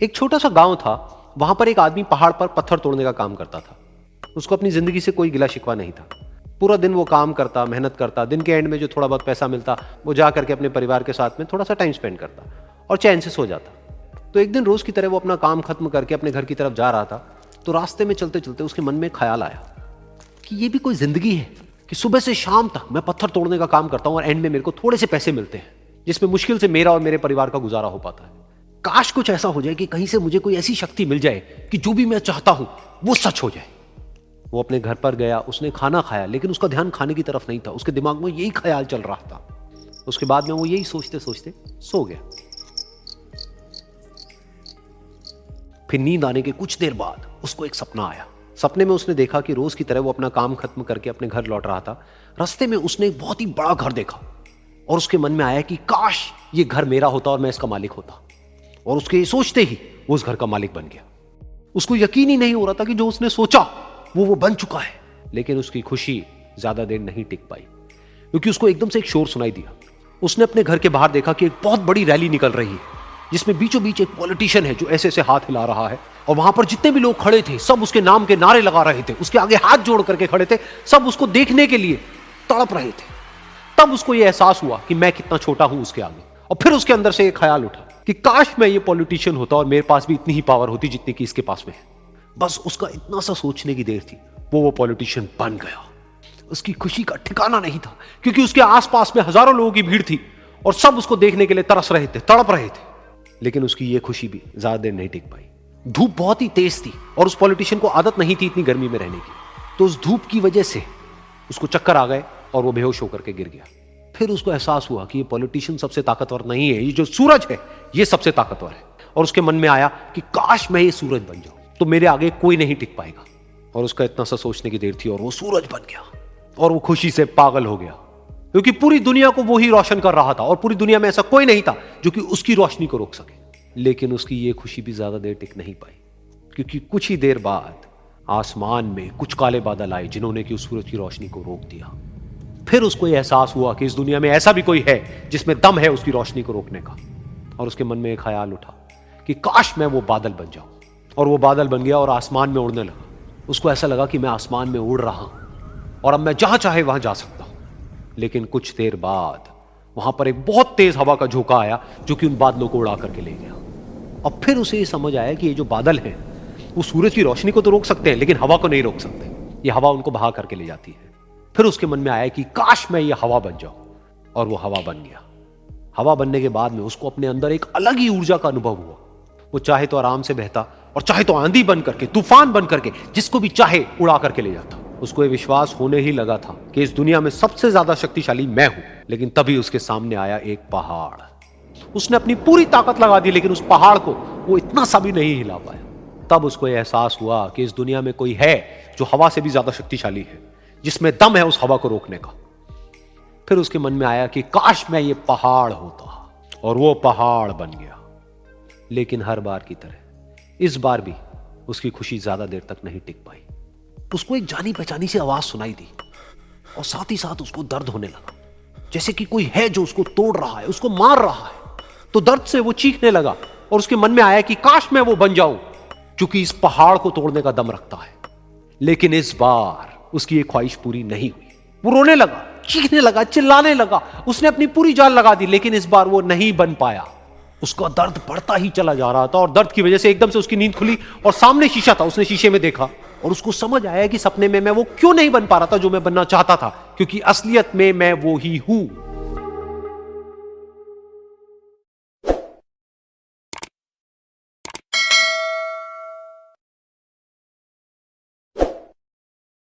एक छोटा सा गांव था, वहां पर एक आदमी पहाड़ पर पत्थर तोड़ने का काम करता था। उसको अपनी जिंदगी से कोई गिला शिकवा नहीं था। पूरा दिन वो काम करता, मेहनत करता, दिन के एंड में जो थोड़ा बहुत पैसा मिलता वो जा करके अपने परिवार के साथ में थोड़ा सा टाइम स्पेंड करता और चैन से सो जाता। तो एक दिन रोज की तरह वो अपना काम खत्म करके अपने घर की तरफ जा रहा था, तो रास्ते में चलते चलते उसके मन में ख्याल आया कि ये भी कोई जिंदगी है कि सुबह से शाम तक मैं पत्थर तोड़ने का काम करता हूं और एंड में मेरे को थोड़े से पैसे मिलते हैं, जिसमें मुश्किल से मेरा और मेरे परिवार का गुजारा हो पाता है। काश कुछ ऐसा हो जाए कि कहीं से मुझे कोई ऐसी शक्ति मिल जाए कि जो भी मैं चाहता हूं वो सच हो जाए। वो अपने घर पर गया, उसने खाना खाया, लेकिन उसका ध्यान खाने की तरफ नहीं था। उसके दिमाग में यही ख्याल चल रहा था। उसके बाद में वो यही सोचते सोचते सो गया। फिर नींद आने के कुछ देर बाद उसको एक सपना आया। सपने में उसने देखा कि रोज की तरह वो अपना काम खत्म करके अपने घर लौट रहा था। रास्ते में उसने एक बहुत ही बड़ा घर देखा और उसके मन में आया कि काश ये घर मेरा होता और मैं इसका मालिक होता। और उसके सोचते ही वो उस घर का मालिक बन गया। उसको यकीन ही नहीं हो रहा था कि जो उसने सोचा वो बन चुका है। लेकिन उसकी खुशी ज्यादा देर नहीं टिक पाई, क्योंकि उसको एकदम से एक शोर सुनाई दिया। उसने अपने घर के बाहर देखा कि एक बहुत बड़ी रैली निकल रही है, जिसमें बीचों बीच एक पॉलिटिशियन है जो ऐसे ऐसे हाथ हिला रहा है। और वहां पर जितने भी लोग खड़े थे सब उसके नाम के नारे लगा रहे थे, उसके आगे हाथ जोड़ करके खड़े थे, सब उसको देखने के लिए तड़प रहे थे। तब उसको यह एहसास हुआ कि मैं कितना छोटा हूं उसके आगे। और फिर उसके अंदर से एक ख्याल उठा कि काश मैं ये पॉलिटिशियन होता और मेरे पास भी इतनी ही पावर होती जितनी कि इसके पास में है। बस उसका इतना सा सोचने की देर थी, वो पॉलिटिशियन बन गया। उसकी खुशी का ठिकाना नहीं था, क्योंकि उसके आसपास में हजारों लोगों की भीड़ थी और सब उसको देखने के लिए तरस रहे थे, तड़प रहे थे। लेकिन उसकी ये खुशी भी ज्यादा देर नहीं टिक पाई। धूप बहुत ही तेज थी और उस पॉलिटिशियन को आदत नहीं थी इतनी गर्मी में रहने की। तो उस धूप की वजह से उसको चक्कर आ गए और वो बेहोश होकर के गिर गया। फिर उसको एहसास हुआ कि ये पॉलिटिशियन सबसे ताकतवर नहीं है, ये जो सूरज है ये सबसे ताकतवर है। और उसके मन में आया कि काश मैं ये सूरज बन जाऊं तो मेरे आगे कोई नहीं टिक पाएगा। और उसका इतना सा सोचने की देर थी और वो सूरज बन गया। और वो खुशी से पागल हो गया, क्योंकि पूरी दुनिया को वो ही रोशन कर रहा था और पूरी दुनिया में ऐसा कोई नहीं था जो कि उसकी रोशनी को रोक सके। लेकिन उसकी ये खुशी भी ज्यादा देर टिक नहीं पाई, क्योंकि कुछ ही देर बाद आसमान में कुछ काले बादल आए जिन्होंने कि उस सूरज की रोशनी को रोक दिया। फिर उसको यह एहसास हुआ कि इस दुनिया में ऐसा भी कोई है जिसमें दम है उसकी रोशनी को रोकने का। और उसके मन में एक ख्याल उठा कि काश मैं वो बादल बन जाऊं। और वो बादल बन गया और आसमान में उड़ने लगा। उसको ऐसा लगा कि मैं आसमान में उड़ रहा हूं और अब मैं जहां चाहे वहां जा सकता हूं। लेकिन कुछ देर बाद वहां पर एक बहुत तेज हवा का झोंका आया जो कि उन बादलों को उड़ा करके ले गया। और फिर उसे ये समझ आया कि ये जो बादल हैं वो सूरज की रोशनी को तो रोक सकते हैं, लेकिन हवा को नहीं रोक सकते। ये हवा उनको बहा करके ले जाती है। फिर उसके मन में आया कि काश मैं ये हवा बन जाऊं। और वो हवा बन गया। हवा बनने के बाद में उसको अपने अंदर एक अलग ही ऊर्जा का अनुभव हुआ। वो चाहे तो आराम से बहता और चाहे तो आंधी बन करके, तूफान बन करके, जिसको भी चाहे उड़ा करके ले जाता। उसको ये विश्वास होने ही लगा था कि इस दुनिया में सबसे ज्यादा शक्तिशाली मैं हूं। लेकिन तभी उसके सामने आया एक पहाड़। उसने अपनी पूरी ताकत लगा दी, लेकिन उस पहाड़ को वो इतना सा भी नहीं हिला पाया। तब उसको यह एहसास हुआ कि इस दुनिया में कोई है जो हवा से भी ज्यादा शक्तिशाली है, जिसमें दम है उस हवा को रोकने का। फिर उसके मन में आया कि काश मैं ये पहाड़ होता। और वो पहाड़ बन गया। लेकिन हर बार की तरह इस बार भी उसकी खुशी ज्यादा देर तक नहीं टिक पाई। उसको एक जानी पहचानी सी आवाज सुनाई दी और साथ ही साथ उसको दर्द होने लगा, जैसे कि कोई है जो उसको तोड़ रहा है, उसको मार रहा है। तो दर्द से वो चीखने लगा और उसके मन में आया कि काश मैं वो बन जाऊं क्योंकि इस पहाड़ को तोड़ने का दम रखता है। लेकिन इस बार उसकी ये ख्वाहिश पूरी नहीं हुई। वो रोने लगा, चीखने लगा, चिल्लाने लगा। उसने अपनी पूरी जान लगा दी, लेकिन इस बार वो नहीं बन पाया। उसका दर्द बढ़ता ही चला जा रहा था और दर्द की वजह से एकदम से उसकी नींद खुली और सामने शीशा था। उसने शीशे में देखा और उसको समझ आया कि सपने में मैं वो क्यों नहीं बन पा रहा था जो मैं बनना चाहता था, क्योंकि असलियत में मैं वो ही हूं।